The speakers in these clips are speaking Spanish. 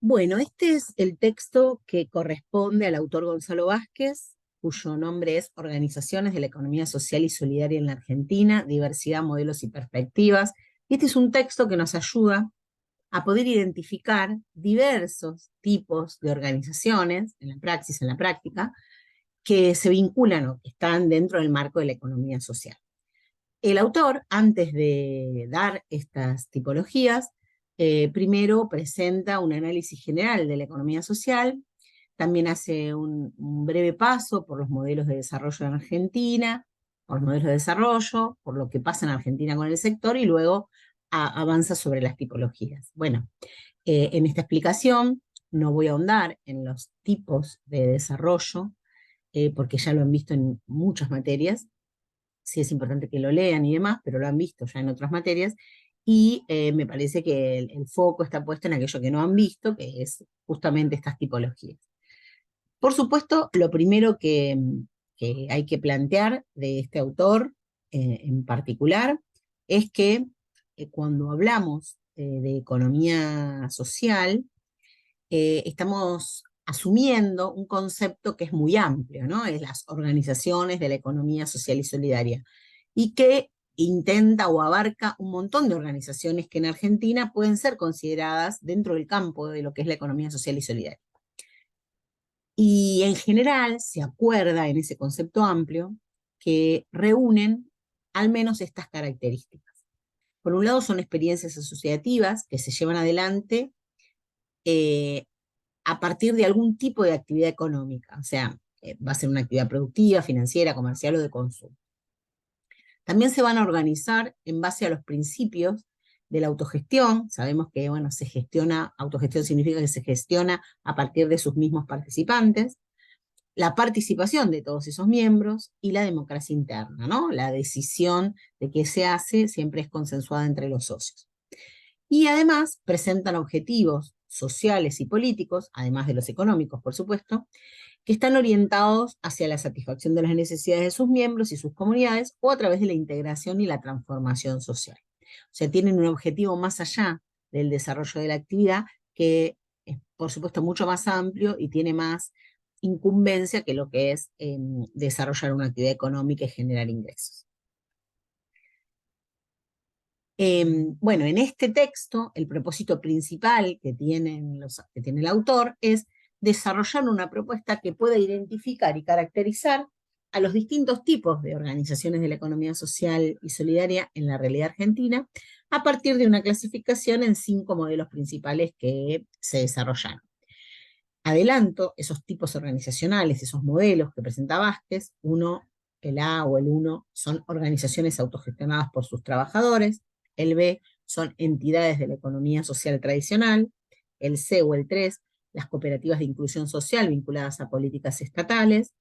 Bueno, este es el texto que corresponde al autor Gonzalo Vázquez, cuyo nombre es Organizaciones de la Economía Social y Solidaria en la Argentina, Diversidad, Modelos y Perspectivas. Y este es un texto que nos ayuda a poder identificar diversos tipos de organizaciones en la praxis, en la práctica, que se vinculan o que están dentro del marco de la economía social. El autor, antes de dar estas tipologías, primero presenta un análisis general de la economía social, también hace un breve paso por los modelos de desarrollo en Argentina, por los modelos de desarrollo, por lo que pasa en Argentina con el sector, y luego avanza sobre las tipologías. Bueno, en esta explicación no voy a ahondar en los tipos de desarrollo, porque ya lo han visto en muchas materias, sí es importante que lo lean y demás, pero lo han visto ya en otras materias, y me parece que el foco está puesto en aquello que no han visto, que es justamente estas tipologías. Por supuesto, lo primero que hay que plantear de este autor en particular es que cuando hablamos de economía social, estamos asumiendo un concepto que es muy amplio, ¿no? Es las organizaciones de la economía social y solidaria, y que intenta o abarca un montón de organizaciones que en Argentina pueden ser consideradas dentro del campo de lo que es la economía social y solidaria. Y en general se acuerda en ese concepto amplio que reúnen al menos estas características. Por un lado son experiencias asociativas que se llevan adelante eh, a partir de algún tipo de actividad económica, o sea, va a ser una actividad productiva, financiera, comercial o de consumo. También se van a organizar en base a los principios de la autogestión. Sabemos que, bueno, se gestiona, autogestión significa que se gestiona a partir de sus mismos participantes, la participación de todos esos miembros y la democracia interna, ¿no? La decisión de qué se hace siempre es consensuada entre los socios. Y además presentan objetivos sociales y políticos, además de los económicos, por supuesto, que están orientados hacia la satisfacción de las necesidades de sus miembros y sus comunidades o a través de la integración y la transformación social. O sea, tienen un objetivo más allá del desarrollo de la actividad que es, por supuesto, mucho más amplio y tiene más incumbencia que lo que es desarrollar una actividad económica y generar ingresos. Bueno, en este texto, el propósito principal que tiene el autor es desarrollar una propuesta que pueda identificar y caracterizar a los distintos tipos de organizaciones de la economía social y solidaria en la realidad argentina, a partir de una clasificación en 5 modelos principales que se desarrollaron. Adelanto esos tipos organizacionales, esos modelos que presenta Vázquez. El A o el 1 son organizaciones autogestionadas por sus trabajadores, el B son entidades de la economía social tradicional, el C o el 3, las cooperativas de inclusión social vinculadas a políticas estatales,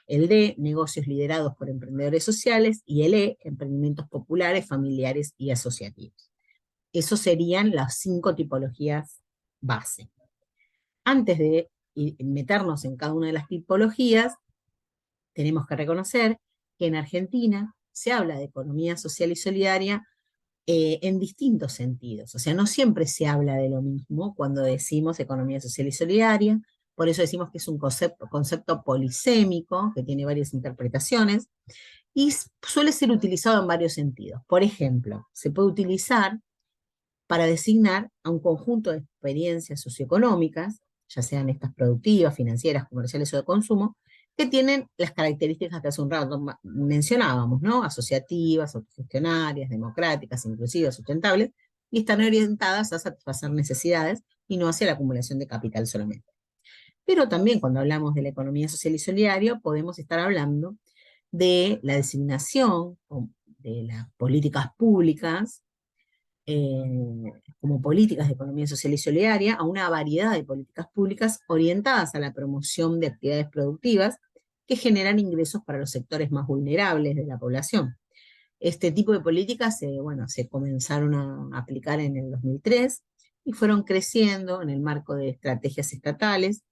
el D, negocios liderados por emprendedores sociales, y el E, emprendimientos populares, familiares y asociativos. Esos serían las 5 tipologías base. Antes de meternos en cada una de las tipologías, tenemos que reconocer que en Argentina se habla de economía social y solidaria en distintos sentidos. O sea, no siempre se habla de lo mismo cuando decimos economía social y solidaria. Por eso decimos que es un concepto polisémico, que tiene varias interpretaciones, y suele ser utilizado en varios sentidos. Por ejemplo, se puede utilizar para designar a un conjunto de experiencias socioeconómicas, ya sean estas productivas, financieras, comerciales o de consumo, que tienen las características que hace un rato mencionábamos, ¿no? Asociativas, autogestionarias, democráticas, inclusivas, sustentables, y están orientadas a satisfacer necesidades y no hacia la acumulación de capital solamente. Pero también cuando hablamos de la economía social y solidaria, podemos estar hablando de la designación de las políticas públicas como políticas de economía social y solidaria a una variedad de políticas públicas orientadas a la promoción de actividades productivas que generan ingresos para los sectores más vulnerables de la población. Este tipo de políticas se comenzaron a aplicar en el 2003 y fueron creciendo en el marco de estrategias estatales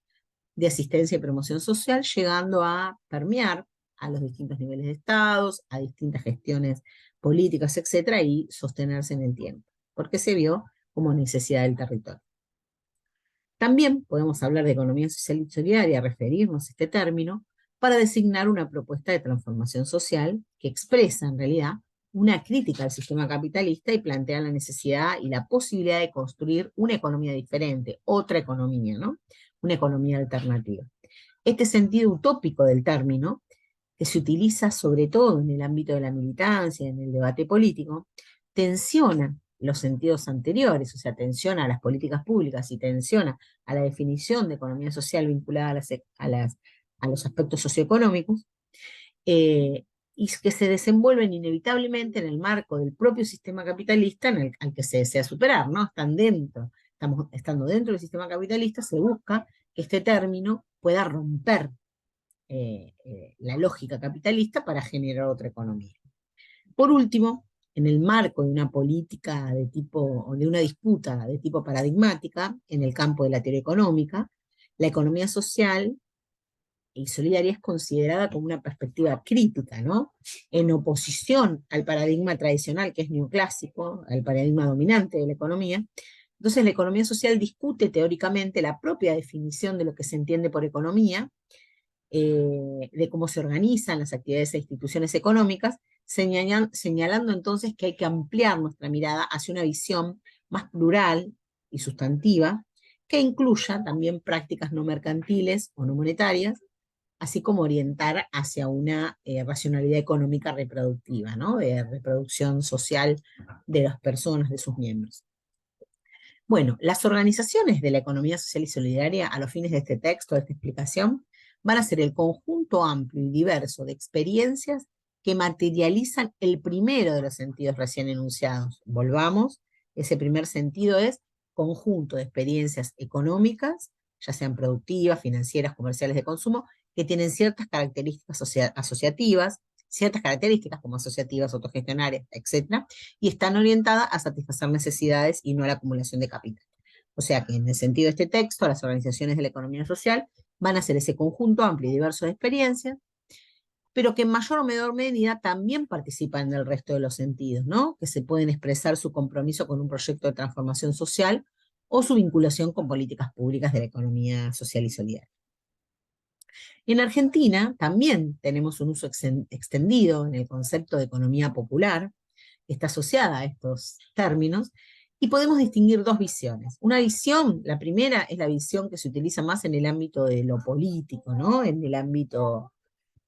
de asistencia y promoción social, llegando a permear a los distintos niveles de estados, a distintas gestiones políticas, etcétera, y sostenerse en el tiempo, porque se vio como necesidad del territorio. También podemos hablar de economía social y solidaria, referirnos a este término, para designar una propuesta de transformación social que expresa en realidad una crítica al sistema capitalista y plantea la necesidad y la posibilidad de construir una economía diferente, otra economía, ¿no? Una economía alternativa. Este sentido utópico del término, que se utiliza sobre todo en el ámbito de la militancia, en el debate político, tensiona los sentidos anteriores, o sea, tensiona a las políticas públicas y tensiona a la definición de economía social vinculada a los aspectos socioeconómicos, y que se desenvuelven inevitablemente en el marco del propio sistema capitalista al que se desea superar, ¿no? Estando dentro del sistema capitalista, se busca que este término pueda romper la lógica capitalista para generar otra economía. Por último, en el marco de una política de tipo, o de una disputa de tipo paradigmática, en el campo de la teoría económica, la economía social y solidaria es considerada como una perspectiva crítica, ¿no? En oposición al paradigma tradicional, que es neoclásico, al paradigma dominante de la economía. Entonces, la economía social discute teóricamente la propia definición de lo que se entiende por economía, de cómo se organizan las actividades e instituciones económicas, señalando entonces que hay que ampliar nuestra mirada hacia una visión más plural y sustantiva, que incluya también prácticas no mercantiles o no monetarias, así como orientar hacia una racionalidad económica reproductiva, ¿no? De reproducción social de las personas, de sus miembros. Bueno, las organizaciones de la economía social y solidaria, a los fines de este texto, de esta explicación, van a ser el conjunto amplio y diverso de experiencias que materializan el primero de los sentidos recién enunciados. Volvamos, ese primer sentido es conjunto de experiencias económicas, ya sean productivas, financieras, comerciales, de consumo, que tienen ciertas características asociativas, ciertas características como asociativas, autogestionarias, etcétera, y están orientadas a satisfacer necesidades y no a la acumulación de capital. O sea que en el sentido de este texto, las organizaciones de la economía social van a ser ese conjunto amplio y diverso de experiencias, pero que en mayor o menor medida también participan en el resto de los sentidos, ¿no? Que se pueden expresar su compromiso con un proyecto de transformación social o su vinculación con políticas públicas de la economía social y solidaria. En Argentina también tenemos un uso extendido en el concepto de economía popular, que está asociada a estos términos, y podemos distinguir dos visiones. Una visión, la primera es la visión que se utiliza más en el ámbito de lo político, ¿no? En el ámbito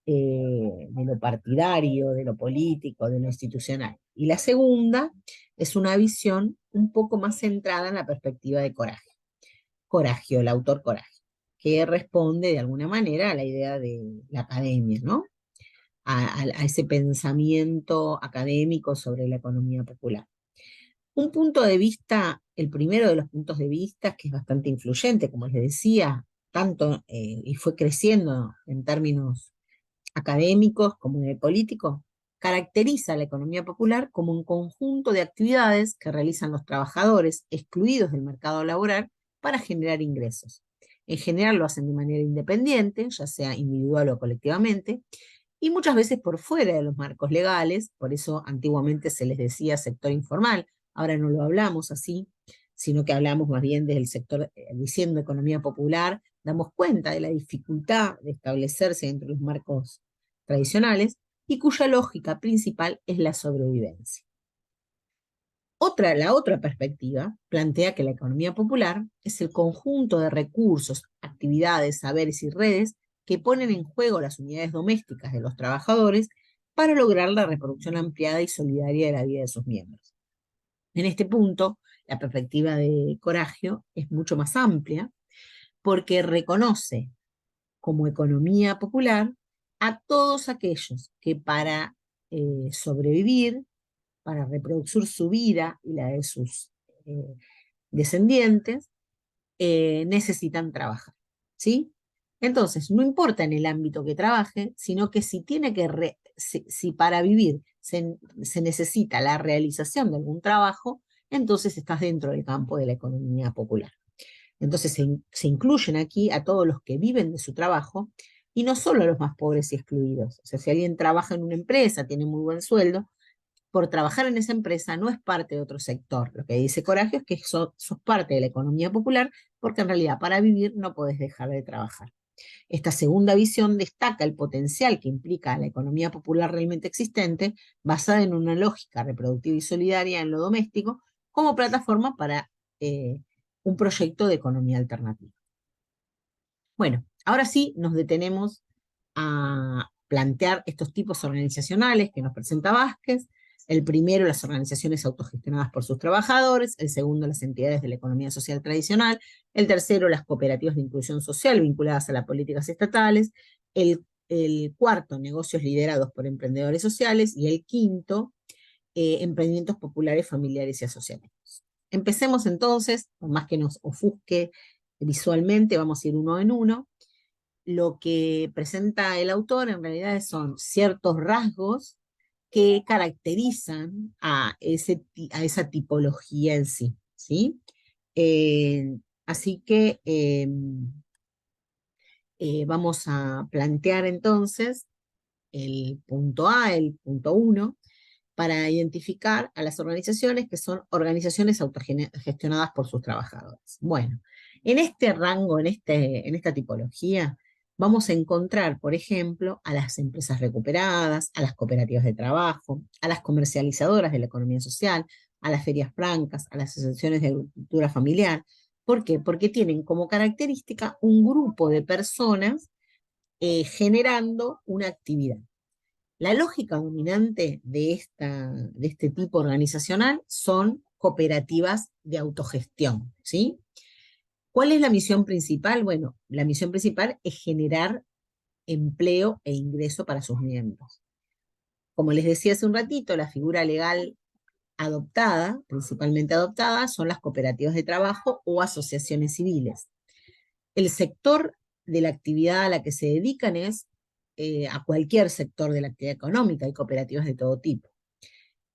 de lo partidario, de lo político, de lo institucional. Y la segunda es una visión un poco más centrada en la perspectiva de Coraje. Coragio, el autor Coraje, que responde de alguna manera a la idea de la academia, ¿no? A ese pensamiento académico sobre la economía popular. Un punto de vista, el primero de los puntos de vista, que es bastante influyente, como les decía, tanto y fue creciendo en términos académicos como en el político, caracteriza a la economía popular como un conjunto de actividades que realizan los trabajadores excluidos del mercado laboral para generar ingresos. En general lo hacen de manera independiente, ya sea individual o colectivamente, y muchas veces por fuera de los marcos legales, por eso antiguamente se les decía sector informal, ahora no lo hablamos así, sino que hablamos más bien del sector, diciendo economía popular, damos cuenta de la dificultad de establecerse dentro de los marcos tradicionales y cuya lógica principal es la sobrevivencia. La otra perspectiva plantea que la economía popular es el conjunto de recursos, actividades, saberes y redes que ponen en juego las unidades domésticas de los trabajadores para lograr la reproducción ampliada y solidaria de la vida de sus miembros. En este punto, la perspectiva de Coragio es mucho más amplia porque reconoce como economía popular a todos aquellos que para sobrevivir, para reproducir su vida y la de sus eh, descendientes, necesitan trabajar, ¿sí? Entonces, no importa en el ámbito que trabaje, sino que si tiene que, si para vivir se necesita la realización de algún trabajo, entonces estás dentro del campo de la economía popular. Entonces se incluyen aquí a todos los que viven de su trabajo y no solo a los más pobres y excluidos. O sea, si alguien trabaja en una empresa, tiene muy buen sueldo, por trabajar en esa empresa no es parte de otro sector. Lo que dice Coragio es que sos parte de la economía popular porque en realidad para vivir no podés dejar de trabajar. Esta segunda visión destaca el potencial que implica la economía popular realmente existente, basada en una lógica reproductiva y solidaria en lo doméstico, como plataforma para eh, un proyecto de economía alternativa. Bueno, ahora sí nos detenemos a plantear estos tipos organizacionales que nos presenta Vázquez. El primero, las organizaciones autogestionadas por sus trabajadores. El segundo, las entidades de la economía social tradicional. El tercero, las cooperativas de inclusión social vinculadas a las políticas estatales. El cuarto, negocios liderados por emprendedores sociales. Y el quinto, emprendimientos populares, familiares y asociativos. Empecemos entonces, por más que nos ofusque visualmente, vamos a ir uno en uno. Lo que presenta el autor en realidad son ciertos rasgos que caracterizan a esa tipología en sí, ¿sí? Así que vamos a plantear entonces el punto A, el punto 1, para identificar a las organizaciones que son organizaciones autogestionadas por sus trabajadores. Bueno, en este rango, en esta tipología, vamos a encontrar, por ejemplo, a las empresas recuperadas, a las cooperativas de trabajo, a las comercializadoras de la economía social, a las ferias francas, a las asociaciones de agricultura familiar. ¿Por qué? Porque tienen como característica un grupo de personas generando una actividad. La lógica dominante de este tipo organizacional son cooperativas de autogestión, ¿sí? ¿Cuál es la misión principal? Bueno, la misión principal es generar empleo e ingreso para sus miembros. Como les decía hace un ratito, la figura legal adoptada, principalmente adoptada, son las cooperativas de trabajo o asociaciones civiles. El sector de la actividad a la que se dedican es a cualquier sector de la actividad económica, hay cooperativas de todo tipo.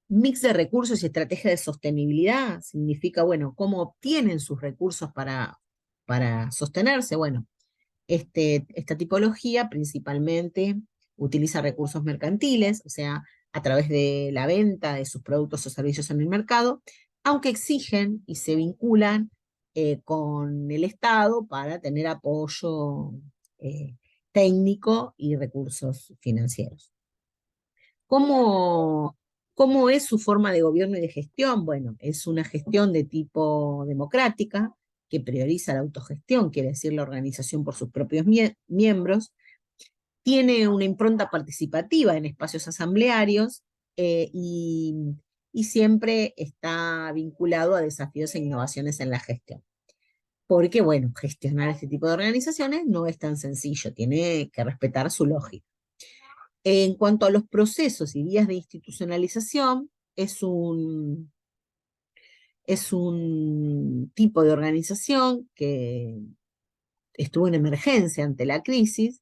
Mix de recursos y estrategia de sostenibilidad significa, bueno, cómo obtienen sus recursos para sostenerse. Bueno, esta tipología principalmente utiliza recursos mercantiles, o sea, a través de la venta de sus productos o servicios en el mercado, aunque exigen y se vinculan con el Estado para tener apoyo eh, técnico y recursos financieros. ¿Cómo, ¿Cómo es su forma de gobierno y de gestión? Bueno, es una gestión de tipo democrática que prioriza la autogestión, quiere decir la organización por sus propios miembros, tiene una impronta participativa en espacios asamblearios eh, y, y siempre está vinculado a desafíos e innovaciones en la gestión. Porque, bueno, gestionar este tipo de organizaciones no es tan sencillo, tiene que respetar su lógica. En cuanto a los procesos y vías de institucionalización, es un tipo de organización que estuvo en emergencia ante la crisis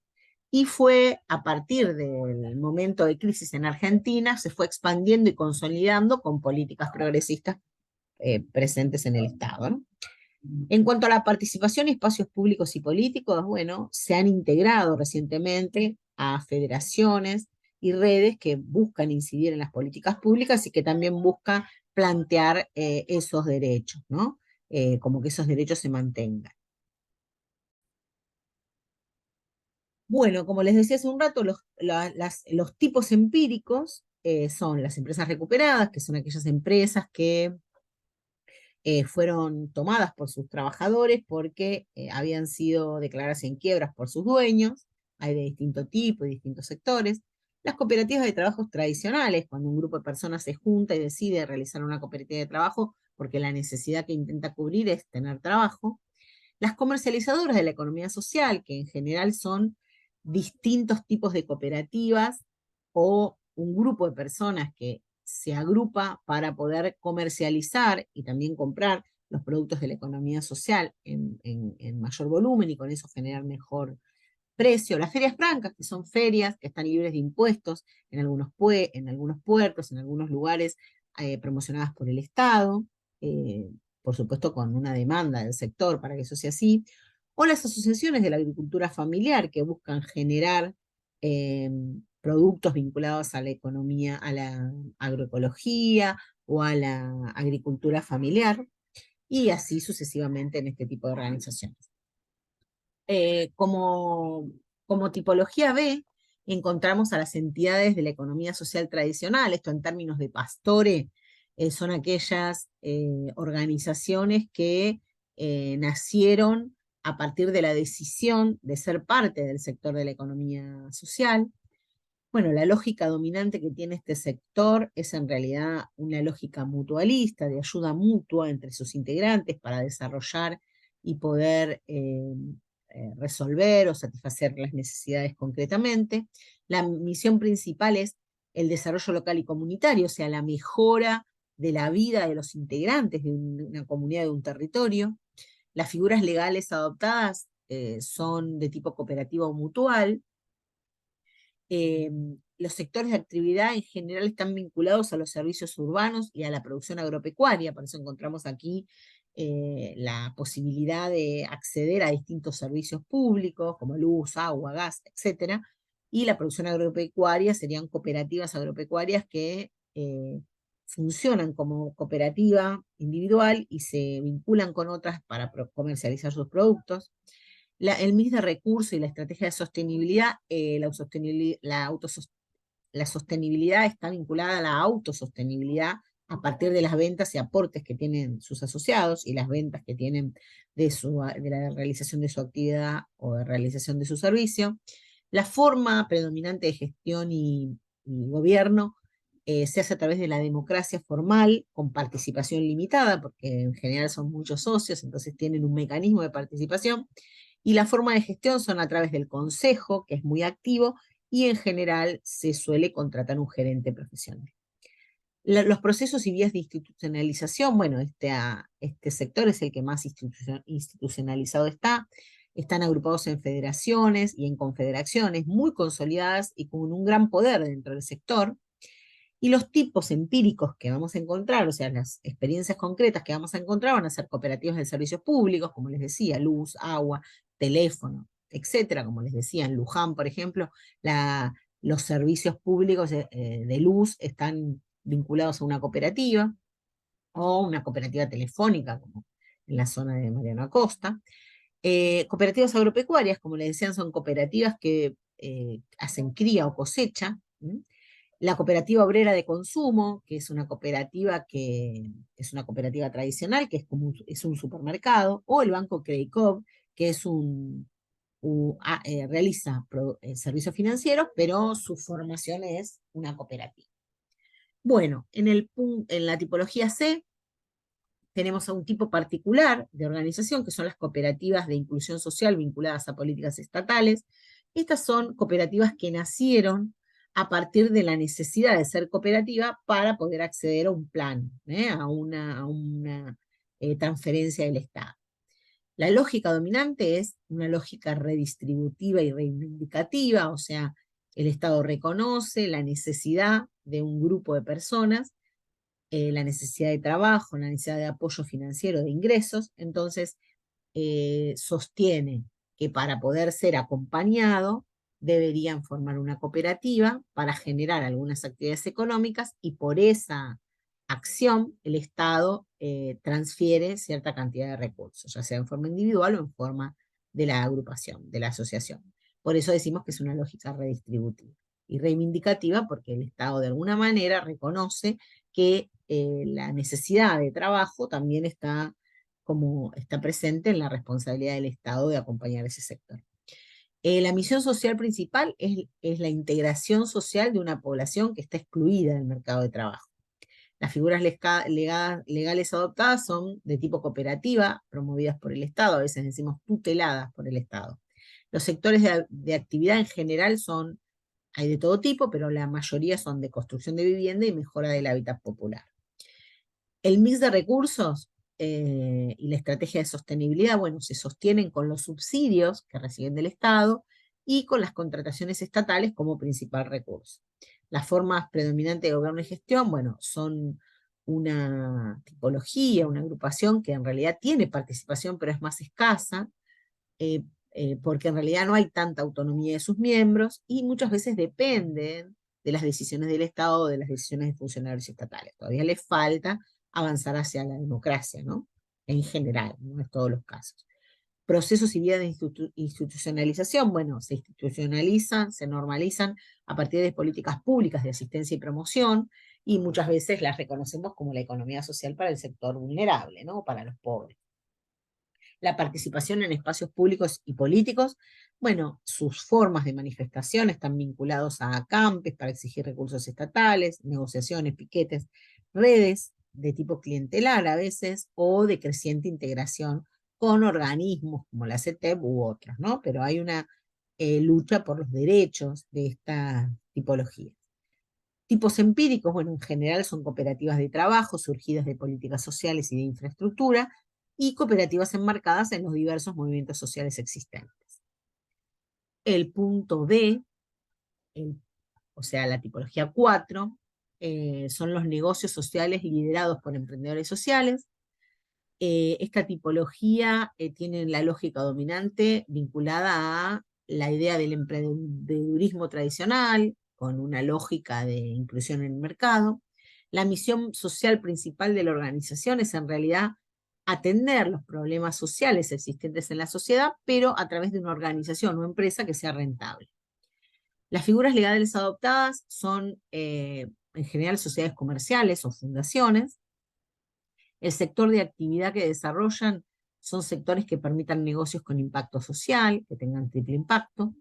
y fue a partir del momento de crisis en Argentina, se fue expandiendo y consolidando con políticas progresistas presentes en el Estado, ¿no? En cuanto a la participación en espacios públicos y políticos, bueno, se han integrado recientemente a federaciones y redes que buscan incidir en las políticas públicas y que también buscan plantear esos derechos, ¿no? Como que esos derechos se mantengan. Bueno, como les decía hace un rato, los tipos empíricos son las empresas recuperadas, que son aquellas empresas que fueron tomadas por sus trabajadores porque habían sido declaradas en quiebras por sus dueños, hay de distinto tipo y distintos sectores. Las cooperativas de trabajos tradicionales, cuando un grupo de personas se junta y decide realizar una cooperativa de trabajo porque la necesidad que intenta cubrir es tener trabajo. Las comercializadoras de la economía social, que en general son distintos tipos de cooperativas o un grupo de personas que se agrupa para poder comercializar y también comprar los productos de la economía social en mayor volumen y con eso generar mejor precio. Las ferias francas, que son ferias que están libres de impuestos en algunos puertos, en algunos lugares promocionadas por el Estado, eh, por supuesto con una demanda del sector para que eso sea así, o las asociaciones de la agricultura familiar que buscan generar eh, productos vinculados a la economía, a la agroecología o a la agricultura familiar. y así sucesivamente en este tipo de organizaciones. Eh, como, como tipología B, encontramos a las entidades de la economía social tradicional, esto en términos de Pastore, son aquellas organizaciones que nacieron a partir de la decisión de ser parte del sector de la economía social. Bueno, la lógica dominante que tiene este sector es en realidad una lógica mutualista, de ayuda mutua entre sus integrantes para desarrollar y poder resolver o satisfacer las necesidades concretamente. La misión principal es el desarrollo local y comunitario, o sea, la mejora de la vida de los integrantes de una comunidad, de un territorio. Las figuras legales adoptadas son de tipo cooperativo o mutual. eh, los sectores de actividad en general están vinculados a los servicios urbanos y a la producción agropecuaria, por eso encontramos aquí la posibilidad de acceder a distintos servicios públicos como luz, agua, gas, etcétera, y la producción agropecuaria serían cooperativas agropecuarias que funcionan como cooperativa individual y se vinculan con otras para comercializar sus productos. El mix de recursos y la estrategia de sostenibilidad, la sostenibilidad está vinculada a la autosostenibilidad a partir de las ventas y aportes que tienen sus asociados y las ventas que tienen de la realización de su actividad o de realización de su servicio. La forma predominante de gestión y gobierno se hace a través de la democracia formal con participación limitada, porque en general son muchos socios, entonces tienen un mecanismo de participación, y la forma de gestión son a través del consejo, que es muy activo, y en general se suele contratar un gerente profesional. Los procesos y vías de institucionalización, bueno, este sector es el que más institucionalizado está. Están agrupados en federaciones y en confederaciones muy consolidadas y con un gran poder dentro del sector. Y los tipos empíricos que vamos a encontrar, o sea, las experiencias concretas que vamos a encontrar van a ser cooperativas de servicios públicos, como les decía, luz, agua, teléfono, etcétera. Como les decía, en Luján, por ejemplo, los servicios públicos de luz están vinculados a una cooperativa o una cooperativa telefónica, como en la zona de Mariano Acosta. Cooperativas agropecuarias, como les decían, son cooperativas que hacen cría o cosecha. ¿Mm? La cooperativa obrera de consumo, que es una cooperativa tradicional, que es un supermercado, o el Banco Credicop, que es realiza servicios financieros, pero su formación es una cooperativa. Bueno, en la tipología C tenemos a un tipo particular de organización, que son las cooperativas de inclusión social vinculadas a políticas estatales. Estas son cooperativas que nacieron a partir de la necesidad de ser cooperativa para poder acceder a un plan, a una transferencia del Estado. La lógica dominante es una lógica redistributiva y reivindicativa, o sea, el Estado reconoce la necesidad de un grupo de personas, la necesidad de trabajo, la necesidad de apoyo financiero, de ingresos, entonces sostiene que para poder ser acompañado deberían formar una cooperativa para generar algunas actividades económicas y por esa acción el Estado transfiere cierta cantidad de recursos, ya sea en forma individual o en forma de la agrupación, de la asociación. Por eso decimos que es una lógica redistributiva y reivindicativa porque el Estado de alguna manera reconoce que la necesidad de trabajo también está presente en la responsabilidad del Estado de acompañar ese sector. La misión social principal es la integración social de una población que está excluida del mercado de trabajo. Las figuras legales adoptadas son de tipo cooperativa, promovidas por el Estado, a veces decimos tuteladas por el Estado. Los sectores de actividad en general hay de todo tipo, pero la mayoría son de construcción de vivienda y mejora del hábitat popular. El mix de recursos y la estrategia de sostenibilidad, bueno, se sostienen con los subsidios que reciben del Estado y con las contrataciones estatales como principal recurso. Las formas predominantes de gobierno y gestión, bueno, son una tipología, una agrupación que en realidad tiene participación, pero es más escasa, eh, porque en realidad no hay tanta autonomía de sus miembros y muchas veces dependen de las decisiones del Estado o de las decisiones de funcionarios estatales. Todavía les falta avanzar hacia la democracia, ¿no? en general, no es todos los casos. Procesos y vías de institucionalización, bueno, se institucionalizan, se normalizan a partir de políticas públicas de asistencia y promoción, y muchas veces las reconocemos como la economía social para el sector vulnerable, ¿no? Para los pobres. La participación en espacios públicos y políticos, bueno, sus formas de manifestación están vinculados a acampes para exigir recursos estatales, negociaciones, piquetes, redes de tipo clientelar a veces, o de creciente integración con organismos como la CETEP u otros, ¿no? Pero hay una lucha por los derechos de esta tipología. Tipos empíricos, bueno, en general son cooperativas de trabajo surgidas de políticas sociales y de infraestructura, y cooperativas enmarcadas en los diversos movimientos sociales existentes. El punto D, o sea, la tipología 4, son los negocios sociales liderados por emprendedores sociales. Esta tipología tiene la lógica dominante vinculada a la idea del emprendedurismo tradicional, con una lógica de inclusión en el mercado. La misión social principal de la organización es en realidad atender los problemas sociales existentes en la sociedad, pero a través de una organización o empresa que sea rentable. Las figuras legales adoptadas son en general sociedades comerciales o fundaciones. El sector de actividad que desarrollan son sectores que permitan negocios con impacto social, que tengan triple impacto.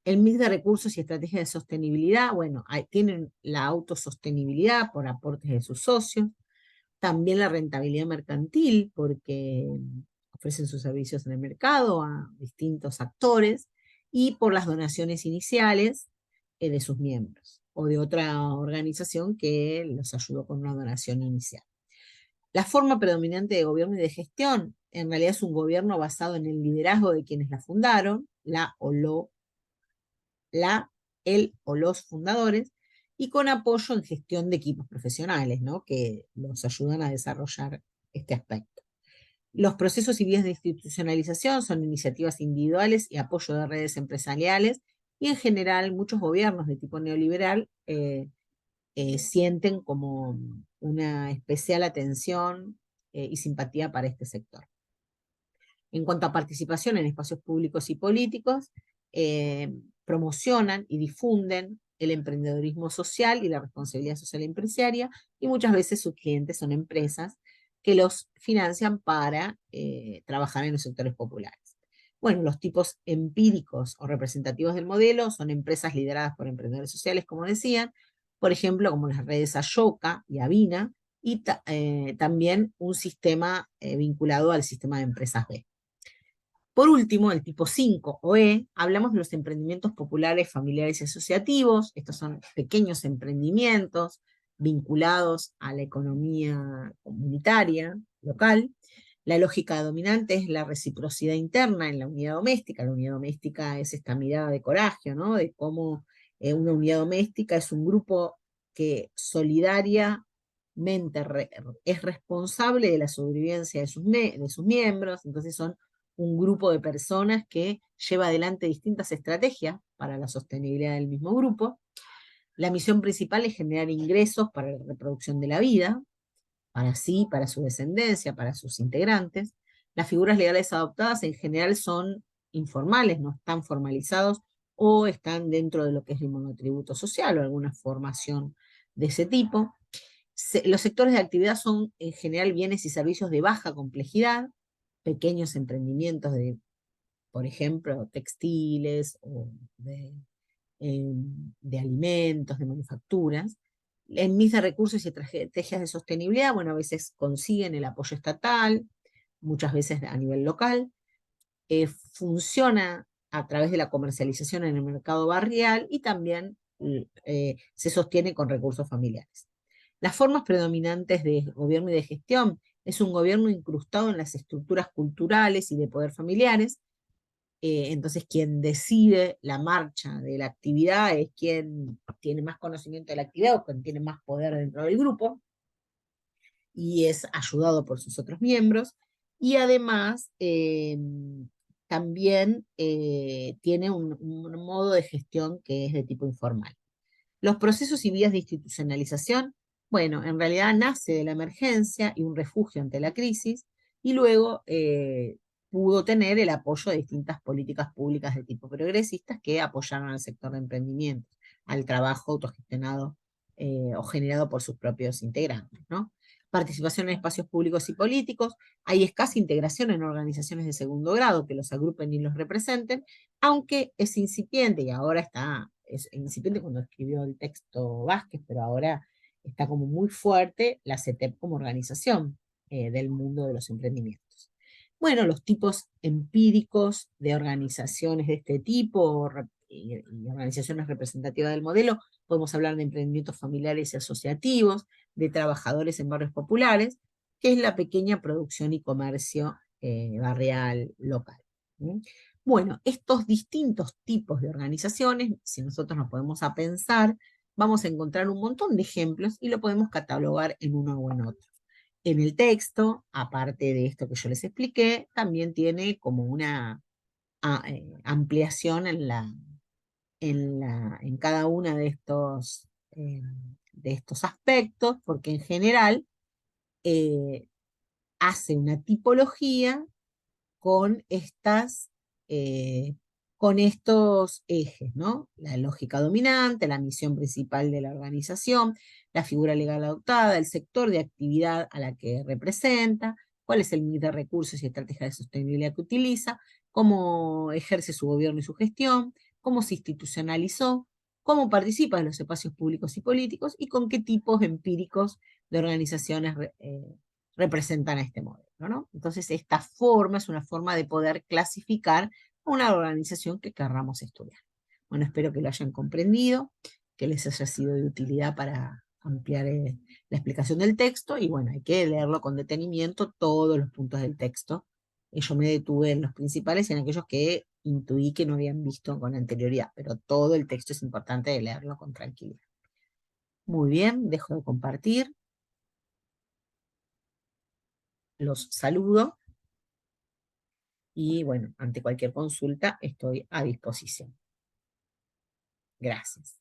El mix de recursos y estrategias de sostenibilidad, bueno, tienen la autosostenibilidad por aportes de sus socios, también la rentabilidad mercantil, porque ofrecen sus servicios en el mercado a distintos actores, y por las donaciones iniciales de sus miembros, o de otra organización que los ayudó con una donación inicial. La forma predominante de gobierno y de gestión en realidad es un gobierno basado en el liderazgo de quienes la fundaron, él o los fundadores, y con apoyo en gestión de equipos profesionales, ¿no? Que los ayudan a desarrollar este aspecto. Los procesos y vías de institucionalización son iniciativas individuales y apoyo de redes empresariales, y en general muchos gobiernos de tipo neoliberal sienten como una especial atención y simpatía para este sector. En cuanto a participación en espacios públicos y políticos, promocionan y difunden el emprendedurismo social y la responsabilidad social empresaria, y muchas veces sus clientes son empresas que los financian para trabajar en los sectores populares. Bueno, los tipos empíricos o representativos del modelo son empresas lideradas por emprendedores sociales, como decían, por ejemplo, como las redes Ashoka y Avina, y también un sistema vinculado al sistema de empresas B. Por último, el tipo 5 o E, hablamos de los emprendimientos populares, familiares y asociativos. Estos son pequeños emprendimientos vinculados a la economía comunitaria, local. La lógica dominante es la reciprocidad interna en la unidad doméstica. La unidad doméstica es esta mirada de coraje, ¿no? De cómo una unidad doméstica es un grupo que solidariamente es responsable de la sobrevivencia de sus miembros. Entonces son un grupo de personas que lleva adelante distintas estrategias para la sostenibilidad del mismo grupo. La misión principal es generar ingresos para la reproducción de la vida, para sí, para su descendencia, para sus integrantes. Las figuras legales adoptadas en general son informales, no están formalizados, o están dentro de lo que es el monotributo social o alguna formación de ese tipo. Los sectores de actividad son en general bienes y servicios de baja complejidad, pequeños emprendimientos de, por ejemplo, textiles o de alimentos, de manufacturas. En mis de recursos y estrategias de sostenibilidad, bueno, a veces consiguen el apoyo estatal, muchas veces a nivel local. Funciona a través de la comercialización en el mercado barrial, y también se sostiene con recursos familiares. Las formas predominantes de gobierno y de gestión es un gobierno incrustado en las estructuras culturales y de poder familiares. Entonces, quien decide la marcha de la actividad es quien tiene más conocimiento de la actividad o quien tiene más poder dentro del grupo, y es ayudado por sus otros miembros. Y además, también tiene un modo de gestión que es de tipo informal. Los procesos y vías de institucionalización, bueno, en realidad nace de la emergencia y un refugio ante la crisis. y luego pudo tener el apoyo de distintas políticas públicas de tipo progresistas que apoyaron al sector de emprendimiento, al trabajo autogestionado o generado por sus propios integrantes, ¿no? Participación en espacios públicos y políticos, hay escasa integración en organizaciones de segundo grado que los agrupen y los representen, aunque es incipiente, y ahora es incipiente cuando escribió el texto Vázquez, pero ahora está como muy fuerte la CETEP como organización del mundo de los emprendimientos. Bueno, los tipos empíricos de organizaciones de este tipo y organizaciones representativas del modelo, podemos hablar de emprendimientos familiares y asociativos, de trabajadores en barrios populares, que es la pequeña producción y comercio barrial local. ¿Sí? Bueno, estos distintos tipos de organizaciones, si nosotros nos podemos a pensar, vamos a encontrar un montón de ejemplos y lo podemos catalogar en uno o en otro. En el texto, aparte de esto que yo les expliqué, también tiene como una ampliación en cada uno de estos aspectos, porque en general eh, hace una tipología con eh, con estos ejes, ¿no? La lógica dominante, la misión principal de la organización, la figura legal adoptada, el sector de actividad a la que representa, cuál es el mix de recursos y estrategia de sostenibilidad que utiliza, cómo ejerce su gobierno y su gestión, cómo se institucionalizó, cómo participa en los espacios públicos y políticos y con qué tipos empíricos de organizaciones representan a este modelo, ¿no? Entonces, esta forma es una forma de poder clasificar a una organización que querramos estudiar. Bueno, espero que lo hayan comprendido, que les haya sido de utilidad para ampliar la explicación del texto, y bueno, hay que leerlo con detenimiento, todos los puntos del texto. Yo me detuve en los principales y en aquellos que intuí que no habían visto con anterioridad, pero todo el texto es importante de leerlo con tranquilidad. Muy bien, dejo de compartir. Los saludo y bueno, ante cualquier consulta estoy a disposición. Gracias.